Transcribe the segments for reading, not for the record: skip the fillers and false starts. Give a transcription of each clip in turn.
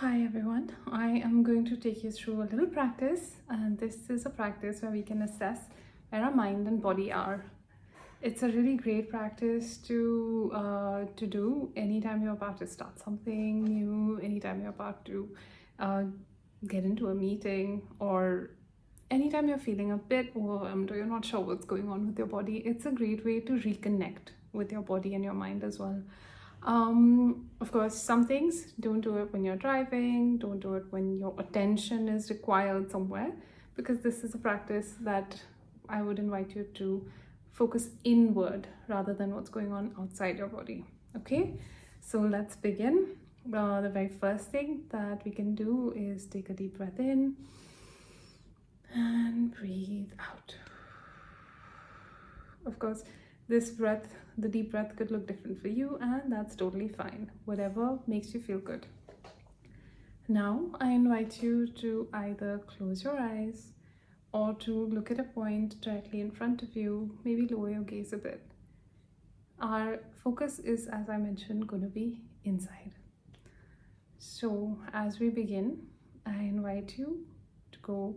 Hi everyone, I am going to take you through a little practice, and this is a practice where we can assess where our mind and body are. It's a really great practice to do anytime you're about to start something new, anytime you're about to uh, get into a meeting, or anytime you're feeling a bit overwhelmed or you're not sure what's going on with your body. It's a great way to reconnect with your body and your mind as well. Of course, some things, don't do it when you're driving, don't do it when your attention is required somewhere, because this is a practice that I would invite you to focus inward rather than what's going on outside your body. Okay, so let's begin. The very first thing that we can do is take a deep breath in and breathe out. Of course, the deep breath could look different for you, and that's totally fine. Whatever makes you feel good. Now, I invite you to either close your eyes or to look at a point directly in front of you, maybe lower your gaze a bit. Our focus is, as I mentioned, going to be inside. So, as we begin, I invite you to go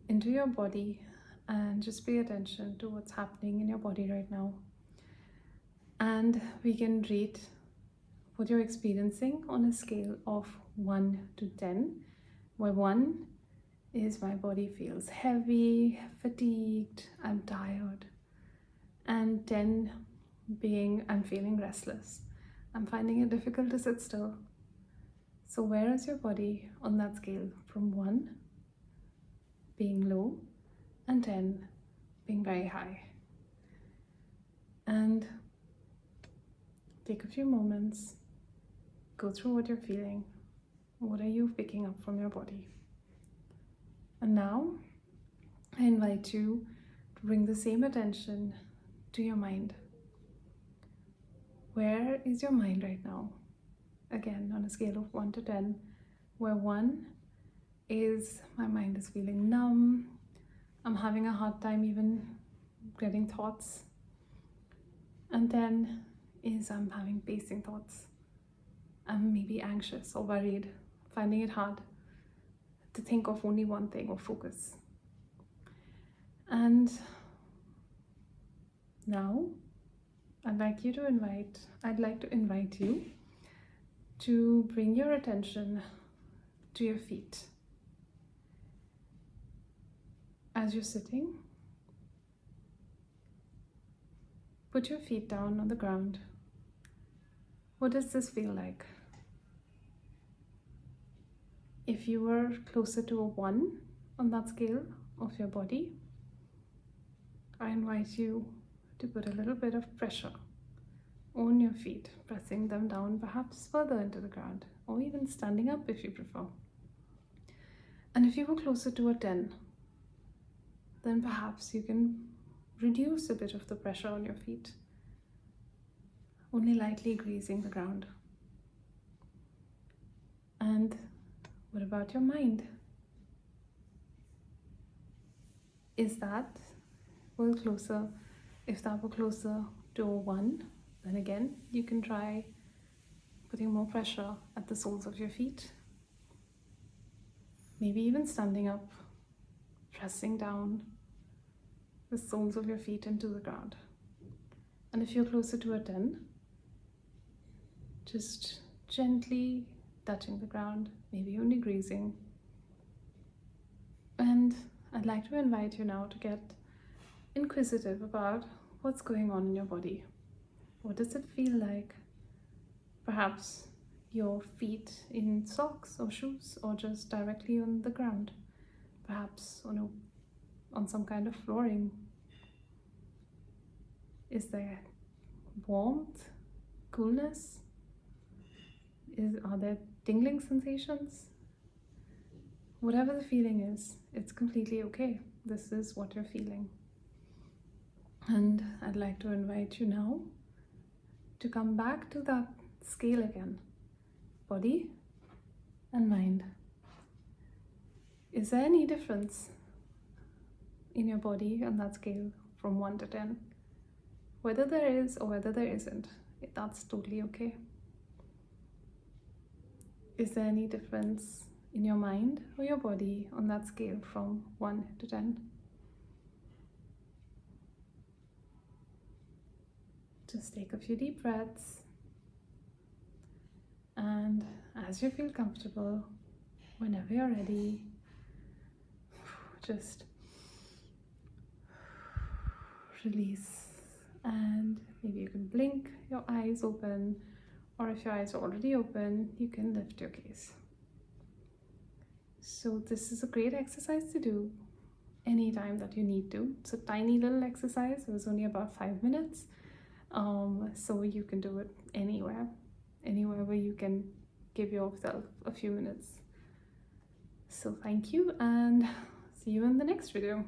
into your body and just pay attention to what's happening in your body right now. And we can rate what you're experiencing on a scale of 1 to 10, where 1 is my body feels heavy, fatigued, I'm tired, and 10 being I'm feeling restless. I'm finding it difficult to sit still. So where is your body on that scale from 1 being low and 10 being very high? And take a few moments, go through what you're feeling. What are you picking up from your body? And now I invite you to bring the same attention to your mind. Where is your mind right now? Again, on a scale of 1 to 10, where 1 is my mind is feeling numb, I'm having a hard time even getting thoughts, and 10 is I'm having pacing thoughts. I'm maybe anxious or worried, finding it hard to think of only one thing or focus. And now I'd like to invite you to bring your attention to your feet. As you're sitting, put your feet down on the ground. What does this feel like? If you were closer to a 1 on that scale of your body, I invite you to put a little bit of pressure on your feet, pressing them down perhaps further into the ground, or even standing up if you prefer. And if you were closer to a 10, then perhaps you can reduce a bit of the pressure on your feet, only lightly grazing the ground. And what about your mind? Is that closer? If that were closer to a 1, then again, you can try putting more pressure at the soles of your feet. Maybe even standing up, pressing down the soles of your feet into the ground. And if you're closer to a 10, just gently touching the ground, maybe only grazing. And I'd like to invite you now to get inquisitive about what's going on in your body. What does it feel like? Perhaps your feet in socks or shoes, or just directly on the ground, perhaps on some kind of flooring. Is there warmth, coolness? Are there tingling sensations? Whatever the feeling is, it's completely okay. This is what you're feeling. And I'd like to invite you now to come back to that scale again. Body and mind. Is there any difference in your body on that scale from 1 to 10? Whether there is or whether there isn't, that's totally okay. Is there any difference in your mind or your body on that scale from 1 to 10? Just take a few deep breaths, and as you feel comfortable, whenever you're ready, just release. And maybe you can blink your eyes open, or if your eyes are already open, you can lift your gaze. So this is a great exercise to do anytime that you need to. It's a tiny little exercise. It was only about 5 minutes. So you can do it anywhere where you can give yourself a few minutes. So thank you, and see you in the next video.